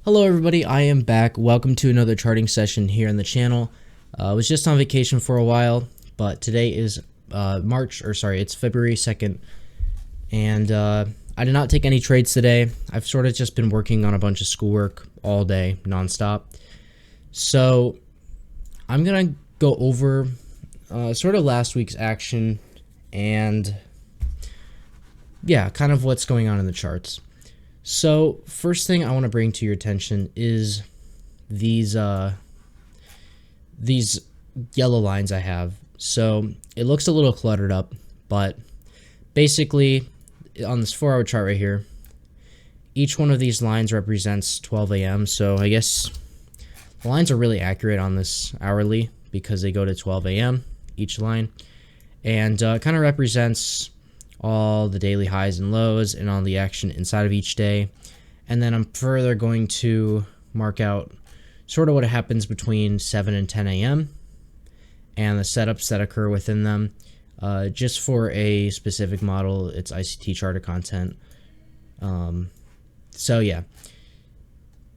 Hello everybody, I am back. Welcome to another charting session here on the channel. I was just on vacation for a while, but today is it's February 2nd, and I did not take any trades today. I've sort of just been working on a bunch of schoolwork all day, nonstop. So I'm gonna go over sort of last week's action and yeah, kind of what's going on in the charts. So first thing I want to bring to your attention is these yellow lines I have. So it looks a little cluttered up, but basically on this 4-hour chart right here, each one of these lines represents 12 a.m. So I guess the lines are really accurate on this hourly because they go to 12 a.m. each line, and kind of represents all the daily highs and lows and all the action inside of each day. And then I'm further going to mark out sort of what happens between 7 and 10 a.m. and the setups that occur within them. Just for a specific model, it's ICT charter content. So yeah,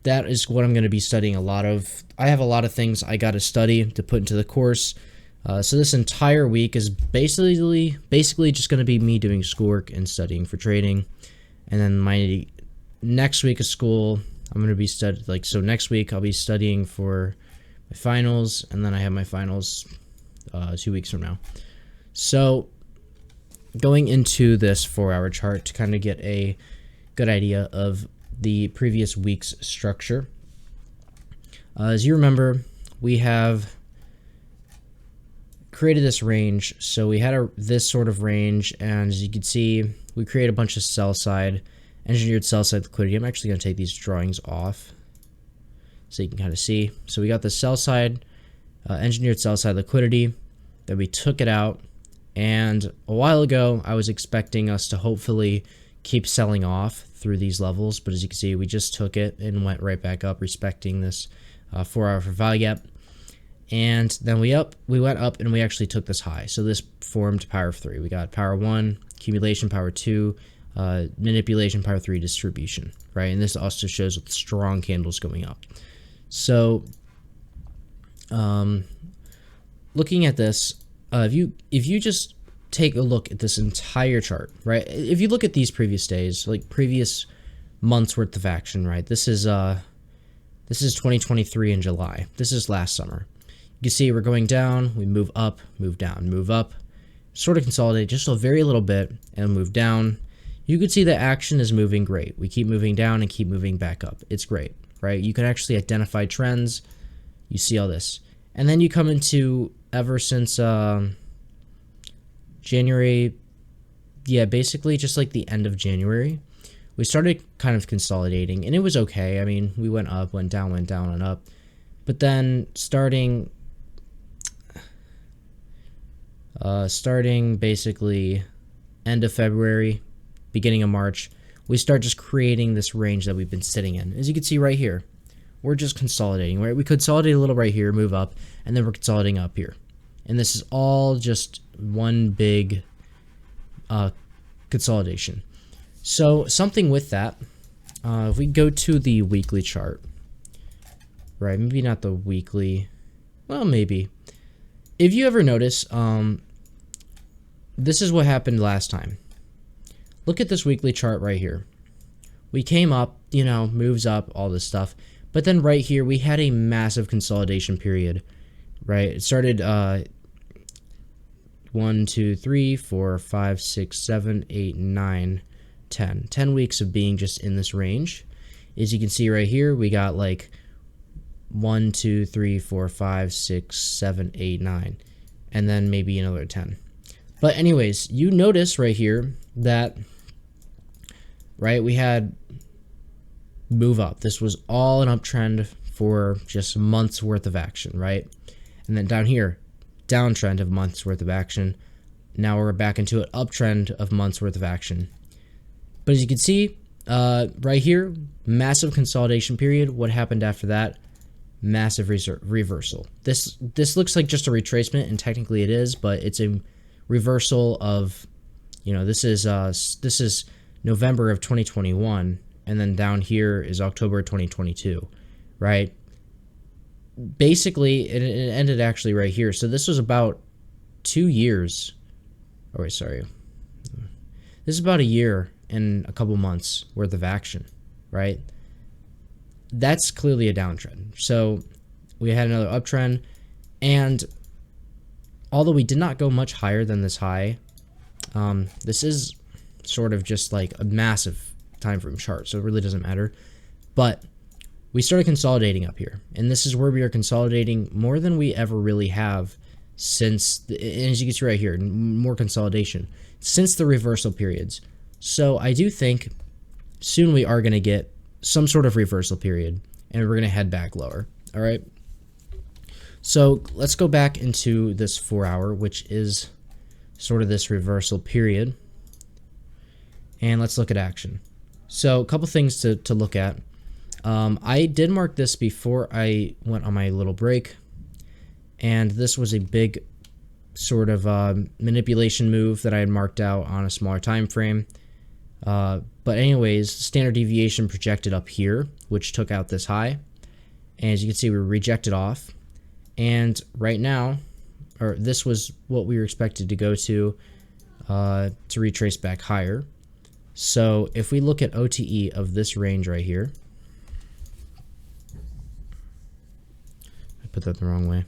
that is what I'm going to be studying a lot of. I have a lot of things I got to study to put into the course. So this entire week is basically just going to be me doing schoolwork and studying for trading. And then my next week of school, I'm going to be so next week I'll be studying for my finals, and then I have my finals 2 weeks from now. So going into this 4-hour chart to kind of get a good idea of the previous week's structure. As you remember, we have created this range. So we had this sort of range, and as you can see, we create a bunch of engineered sell side liquidity. I'm actually going to take these drawings off so you can kind of see. So we got the sell side, engineered sell side liquidity, that we took it out, and a while ago I was expecting us to hopefully keep selling off through these levels, but as you can see, we just took it and went right back up, respecting this 4-hour fair value gap. And then we went up and we actually took this high. So this formed power of 3. We got power 1, accumulation, power 2, manipulation, power 3, distribution, right? And this also shows with strong candles going up. So looking at this, if you just take a look at this entire chart, right? If you look at these previous days, like previous months worth of action, right? This is 2023 in July. This is last summer. You see we're going down, we move up, move down, move up, sort of consolidate just a very little bit and move down. You can see the action is moving great. We keep moving down and keep moving back up. It's great, right? You can actually identify trends. You see all this. And then you come into ever since January, yeah, basically just like the end of January, we started kind of consolidating, and it was okay. I mean, we went up, went down, and up. But then starting basically end of February, beginning of March, we start just creating this range that we've been sitting in. As you can see right here, we're just consolidating, right? We consolidate a little right here, move up, and then we're consolidating up here. And this is all just one big consolidation. So something with that, if we go to the weekly chart, right, maybe not the weekly, well, maybe. If you ever notice, this is what happened last time. Look at this weekly chart right here. We came up, moves up, all this stuff. But then right here, we had a massive consolidation period, right? It started 1, 2, 3, 4, 5, 6, 7, 8, 9, 10. 10 weeks of being just in this range. As you can see right here, we got like 1, 2, 3, 4, 5, 6, 7, 8, 9, and then maybe another 10. But anyways, you notice right here that, right, we had move up. This was all an uptrend for just months worth of action, right? And then down here, downtrend of months worth of action. Now we're back into an uptrend of months worth of action. But as you can see, right here, massive consolidation period. What happened after that? Massive reversal. This looks like just a retracement, and technically it is, but it's a reversal of, this is November of 2021, and then down here is October 2022, right? Basically, it ended actually right here. So this was about 2 years. Oh, wait, sorry. This is about a year and a couple months worth of action, right? That's clearly a downtrend. So we had another uptrend, and although we did not go much higher than this high, this is sort of just like a massive time frame chart, so it really doesn't matter. But we started consolidating up here, and this is where we are consolidating more than we ever really have since, and as you can see right here, more consolidation since the reversal periods. So I do think soon we are going to get some sort of reversal period, and we're going to head back lower. All right. So let's go back into this 4 hour, which is sort of this reversal period, and let's look at action. So a couple things to look at. I did mark this before I went on my little break, and this was a big sort of manipulation move that I had marked out on a smaller time frame. But anyways, standard deviation projected up here, which took out this high, and as you can see, we rejected off. And right now, or this was what we were expected to go to retrace back higher. So if we look at OTE of this range right here, I put that the wrong way.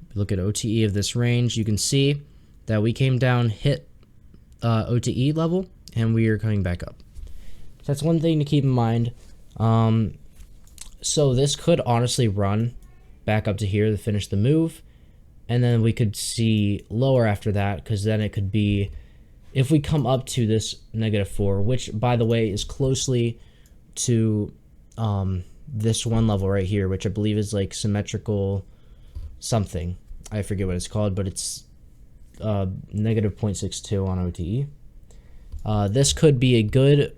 If we look at OTE of this range, you can see that we came down, hit OTE level, and we are coming back up. So that's one thing to keep in mind. So this could honestly run back up to here to finish the move, and then we could see lower after that, because then it could be, if we come up to this -4, which by the way is closely to this one level right here, which I believe is like symmetrical something. I forget what it's called, but it's -0.62 on OTE. This could be a good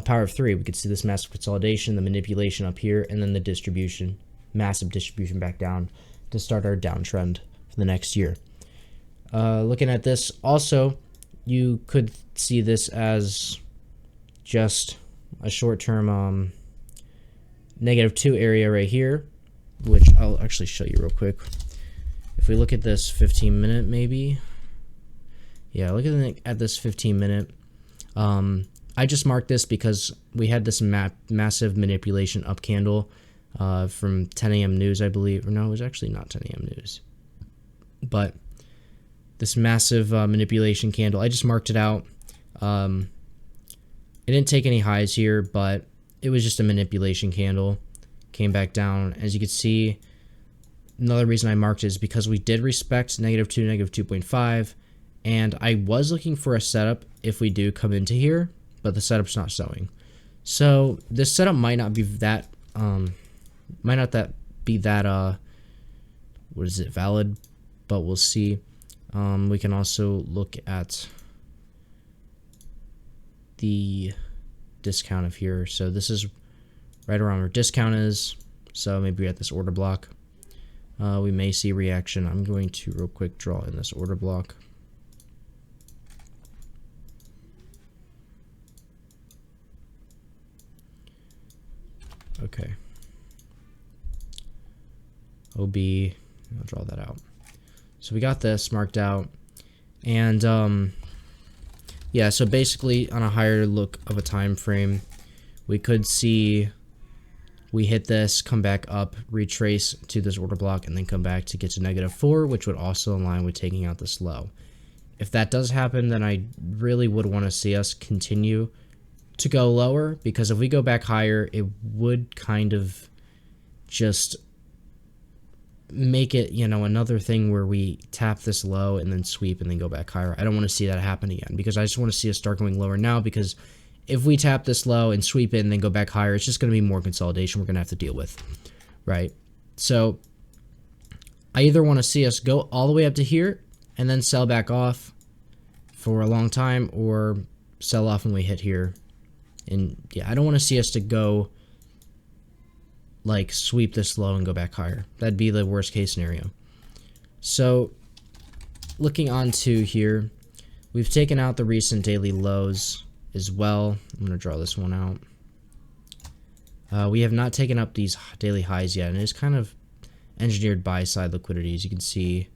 power of 3. We could see this massive consolidation, the manipulation up here, and then the distribution, massive distribution back down to start our downtrend for the next year. Looking at this also, you could see this as just a short-term -2 area right here, which I'll actually show you real quick. If we look at this 15-minute maybe, yeah, look at this 15-minute. I just marked this because we had this massive manipulation up candle from 10 a.m. news, I believe. Or no, it was actually not 10 a.m. news. But this massive manipulation candle, I just marked it out. It didn't take any highs here, but it was just a manipulation candle. Came back down. As you can see, another reason I marked it is because we did respect -2, -2.5. And I was looking for a setup if we do come into here, but the setup's not showing. So this setup might not be that what is it, valid, but we'll see. We can also look at the discount of here. So this is right around where discount is, so maybe at this order block we may see reaction. I'm going to real quick draw in this order block. Okay. OB, I'll draw that out. So we got this marked out, and yeah, so basically on a higher look of a time frame, we could see we hit this, come back up, retrace to this order block, and then come back to get to -4, which would also align with taking out this low. If that does happen, then I really would want to see us continue to go lower, because if we go back higher, it would kind of just make it, you know, another thing where we tap this low and then sweep and then go back higher. I don't want to see that happen again, because I just want to see us start going lower now, because if we tap this low and sweep it and then go back higher, it's just going to be more consolidation we're going to have to deal with, right? So I either want to see us go all the way up to here and then sell back off for a long time, or sell off when we hit here. And yeah, I don't want to see us to go like sweep this low and go back higher. That'd be the worst case scenario. So looking onto here, we've taken out the recent daily lows as well. I'm going to draw this one out. We have not taken up these daily highs yet, and it's kind of engineered buy-side liquidity. As you can see,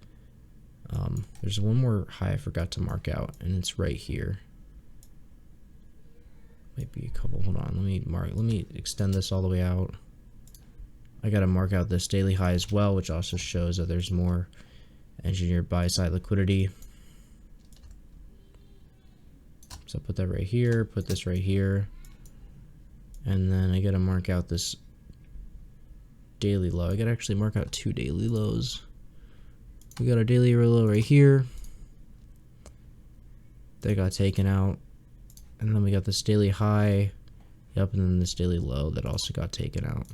there's one more high I forgot to mark out, and it's right here. Might be a couple. Hold on, let me extend this all the way out. I got to mark out this daily high as well, which also shows that there's more engineered buy-side liquidity. So put that right here, put this right here, and then I got to mark out this daily low. I got to actually mark out two daily lows. We got a daily low right here. They got taken out. And then we got this daily high. Yep, and then this daily low that also got taken out.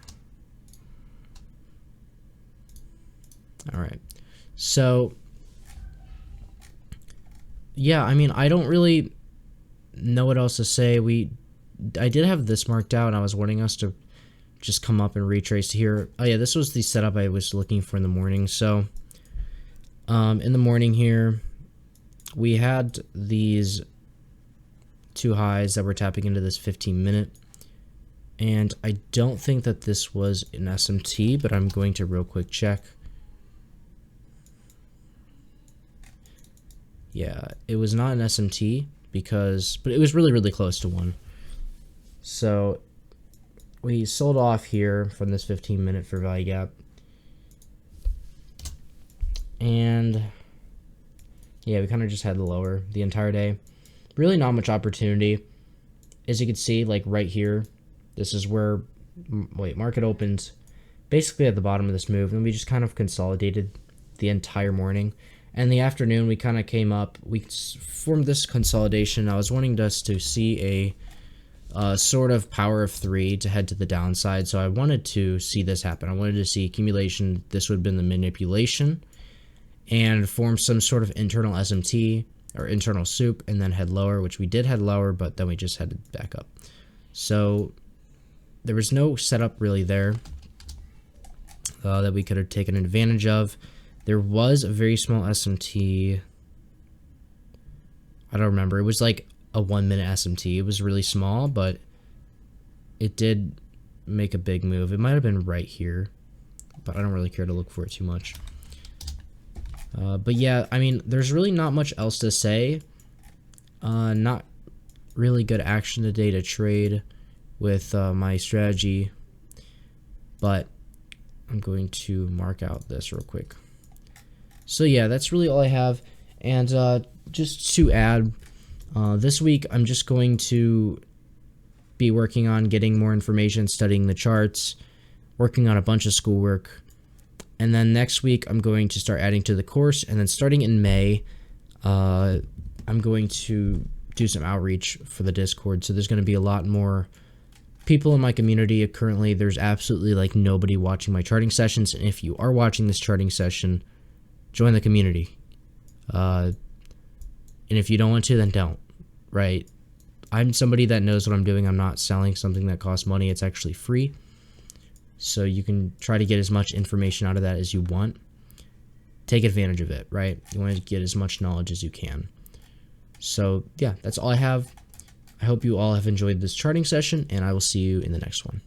Alright. So, yeah, I mean, I don't really know what else to say. I did have this marked out, and I was wanting us to just come up and retrace here. Oh yeah, this was the setup I was looking for in the morning. So, in the morning here, we had these two highs that were tapping into this 15-minute, and I don't think that this was an SMT, but I'm going to real quick check. Yeah, it was not an SMT but it was really, really close to one. So we sold off here from this 15-minute for value gap, and yeah, we kind of just had the lower the entire day. Really not much opportunity. As you can see, like right here, this is where market opened basically at the bottom of this move, and we just kind of consolidated the entire morning. And the afternoon, we kind of came up, we formed this consolidation. I was wanting us to see a sort of power of 3 to head to the downside, so I wanted to see this happen. I wanted to see accumulation. This would have been the manipulation, and form some sort of internal SMT or internal soup, and then head lower, which we did head lower, but then we just headed back up. So there was no setup really there that we could have taken advantage of. There was a very small SMT. I don't remember. It was like a 1-minute SMT. It was really small, but it did make a big move. It might have been right here, but I don't really care to look for it too much. But yeah, I mean, there's really not much else to say. Not really good action today to trade with my strategy, but I'm going to mark out this real quick. So yeah, that's really all I have. And just to add, this week I'm just going to be working on getting more information, studying the charts, working on a bunch of schoolwork. And then next week, I'm going to start adding to the course. And then starting in May, I'm going to do some outreach for the Discord. So there's going to be a lot more people in my community. Currently, there's absolutely like nobody watching my charting sessions. And if you are watching this charting session, join the community. And if you don't want to, then don't, right? I'm somebody that knows what I'm doing. I'm not selling something that costs money. It's actually free. So you can try to get as much information out of that as you want. Take advantage of it, right? You want to get as much knowledge as you can. So yeah, that's all I have. I hope you all have enjoyed this charting session, and I will see you in the next one.